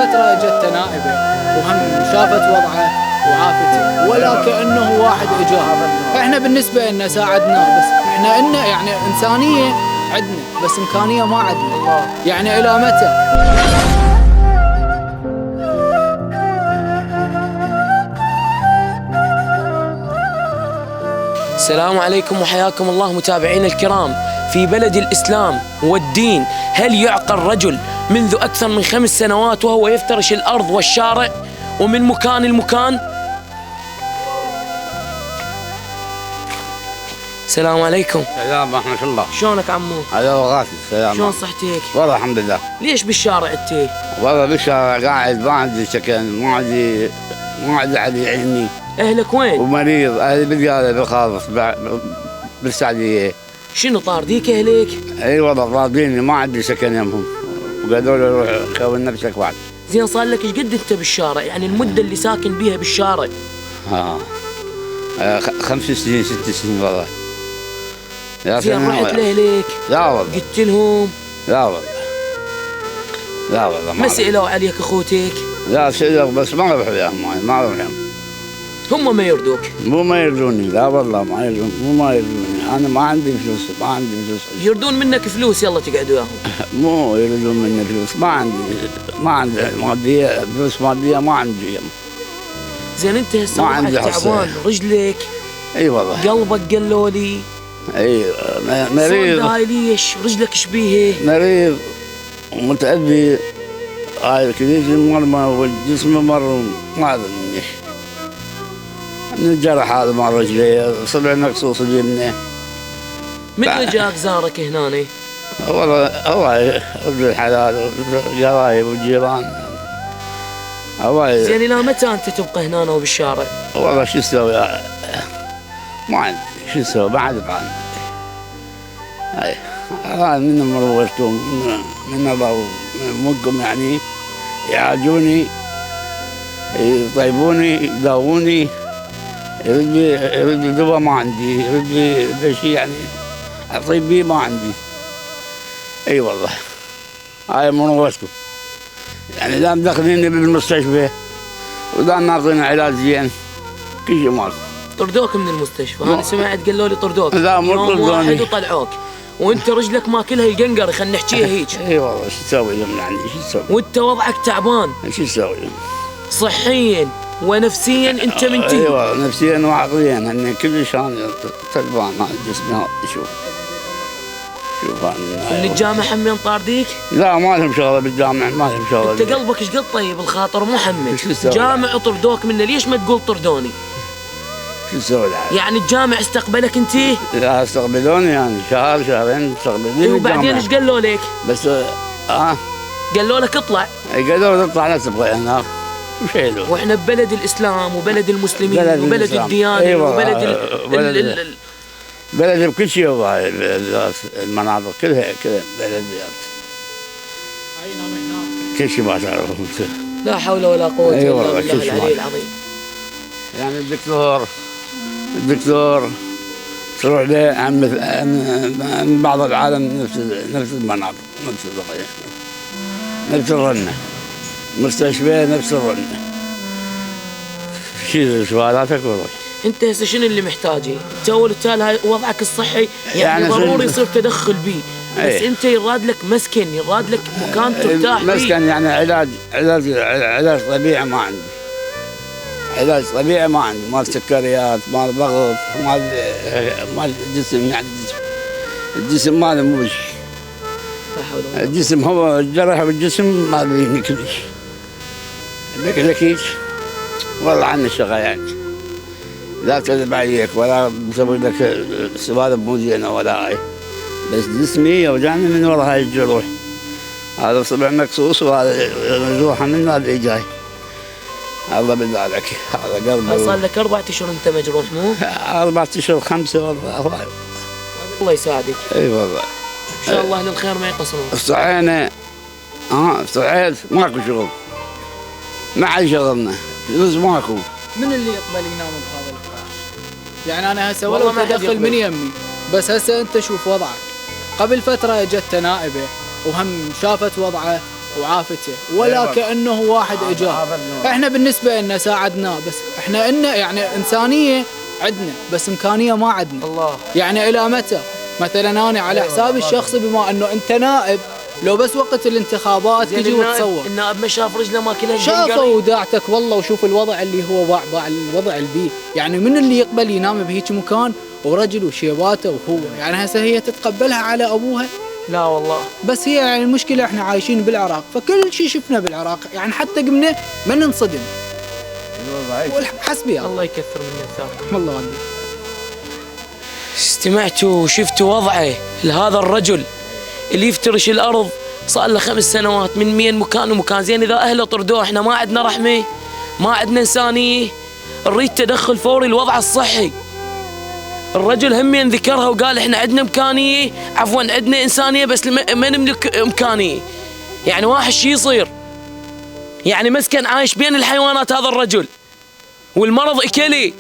فترة جت نائبة وهم شافت وضعه وعافته، ولا كأنه واحد اجاه. احنا بالنسبة لنا ساعدناه، بس احنا إلنا يعني إنسانية عندنا، بس إمكانية ما عندنا. يعني إلى متى؟ السلام عليكم وحياكم الله متابعينا الكرام. في بلد الإسلام والدين، هل يعقل رجل منذ أكثر من 5 سنوات وهو يفترش الأرض والشارع ومن مكان المكان؟ السلام عليكم. السلام ورحمة الله. شلونك عمو؟ هلا وغاسل. السلام. شلون صحتك؟ والله الحمد لله. ليش بالشارع انت؟ والله بالشارع قاعد، ما عندي سكن، ما عندي أحد يعيني. أهلك وين؟ ومريض، أهلي بالقالة بالخاص بالسعودية. شنو طارديك أهلك؟ اي والله طارديني، ما عندي سكن يمهم، وقالوا لي روح كون نفسك بعد. زين صار لك ايش قد انت بالشارع؟ يعني المدة اللي ساكن بيها بالشارع؟ 5 سنين 6 سنين والله. زين رحت لأهلك؟ لا والله. قلت لهم؟ لا والله. لا والله ما سألوا عليك اخوتك؟ لا سألوا، بس ما اروح لهم، ما اروح لهم. هم ما يرضوك؟ مو ما يرضوني، لا والله ما يرضوني، مو ما يرضوني، انا ما عندي فلوس، ما عندي فلوس. يردون منك فلوس يلا تقعدوا وياهم؟ مو يريدون مني فلوس، ما عندي مادية، فلوس مادية ما عندي. زين انت هسه وضعك تعبان، رجلك؟ اي والله. قلبك قالوا لي؟ اي مريض. هاي ليش؟ رجلك شبيهه؟ مريض ومتأذي، هاي الكلية مرمى والجسم مر، ما ادري منيش. من الجرح هذا مال رجلي، صبع مقصوص اليمنى. من جاك زارك هنا؟ والله هواي رجل الحلال والقرايب والجيران هواي. زين الى متى انت تبقى هنا وبالشارع؟ والله شو اسوي، ما عندي شو اسوي، بعد طعن. هاي من مروتهم من الله مقهم، يعني يعالجوني، يطيبوني، يداووني. يرد لي دواء ما عندي، يرد لي شيء يعني اطيب بيه ما عندي. اي والله هاي منوتكم، يعني لا مدخليني بالمستشفى ولا ناطيني علاج زين، كل شيء مالكم. طردوك من المستشفى؟ انا سمعت قالوا لي طردوك. لا مو طردوني. واحد وطلعوك وانت رجلك ماكلها القنقر، خلينا نحكيها هيك. اي والله شو تسوي من عندي، شو تسوي؟ وانت وضعك تعبان. شو تسوي؟ صحيا ونفسيا انت منتهي. ايوه نفسيا وعقليا، هن كل شان تعبان جسمي. شوف من الجامع همين طارديك؟ لا ما لهم شغله بالجامع، ما لهم شغله. انت قلبك ايش قد طيب الخاطر مو حمد. شو جامع طردوك منه، ليش ما تقول طردوني؟ شو تسوي الحال؟ يعني الجامع استقبلك انت؟ لا استقبلوني يعني شهر شهرين استقبلوني. وبعدين ايش قالوا لك؟ بس قالوا لك اطلع. قالوا لي اطلع لا تبغى هناك وشيلوا. واحنا ببلد الاسلام وبلد المسلمين وبلد الديانه. أيوة. وبلد بلد بكل شيء والله، المناطق كلها بلديات. كل شيء ما تعرفه. لا حول ولا قوه الا بالله العلي العظيم. يعني الدكتور تروح له عن بعض العالم نفس المناطق، نفس البقيه، نفس الرنه، مستشفى نفس الرنه. شيل سؤالاتك وروح. انت هسه شنو اللي محتاجه؟ تو هاي وضعك الصحي يعني ضروري يصير تدخل بيه، بس انت يراد لك مسكن، يراد لك مكان ترتاح فيه. مسكن يعني علاج طبيعي ما عندي. علاج طبيعي ما عندي، مال سكريات، مال ضغط، مال جسم، يعني الجسم ماله مو بشي. لا حول ولا قوة. الجسم هو الجرح بالجسم ما بيني كلش. لك هيك والله عنا الشغايات، لا تكذب عليك ولا بسوي لك سوالف مو زينه ولا هاي، بس جسمي يوجعني من ورا هاي الجروح. هذا صبع مقصوص وهذا مجروحه من هذا جاي. الله بالله هذا قلبي. صار لك 4 أشهر انت مجروح مو؟ 4 أشهر 5 والله. الله يساعدك. اي والله. ان شاء الله اهل الخير ما يقصرون. افتحينا افتحيت ماكو شغل. ما عاد شغلنا، فلوس ماكو. من اللي يقبل ينام بهذا الفراش؟ يعني انا هسه ولو تدخل من يمي، بس هسه انت شوف وضعك. قبل فتره اجت نائبه وهم شافت وضعه وعافته ولا كأنه واحد إجاه. إحنا بالنسبة لنا ساعدناه، بس إحنا يعني إنسانية عندنا بس إمكانية ما عندنا. الله. يعني إلى متى؟ مثلا أنا على حسابي الشخصي، بما أنه أنت نائب، لو بس وقت الانتخابات تجي وتصور. النائب ما شاف رجله ماكلها شافه وداعتك والله، وشوف الوضع اللي هو باع الوضع البيه. يعني من اللي يقبل ينام بهيك مكان ورجل وشيباته وهو، يعني هسه هي تتقبلها على أبوها؟ لا والله. بس هي يعني المشكلة احنا عايشين بالعراق، فكل شيء شفنا بالعراق، يعني حتى قمنا ما ننصدم. حسبي الله يكثر من الثار. والله ودي. استمعتوا وشفتوا وضعه لهذا الرجل اللي يفترش الأرض صار له 5 سنوات من مكان ومكان. زين إذا أهله طردوه، احنا ما عندنا رحمة، ما عندنا إنسانية، نريد تدخل فوري الوضع الصحي. الرجل همين ذكرها وقال احنا عندنا إمكانية، عفوا عندنا إنسانية بس ما نملك إمكانية. يعني واحد شي يصير، يعني مسكن عايش بين الحيوانات هذا الرجل، والمرض إكلي.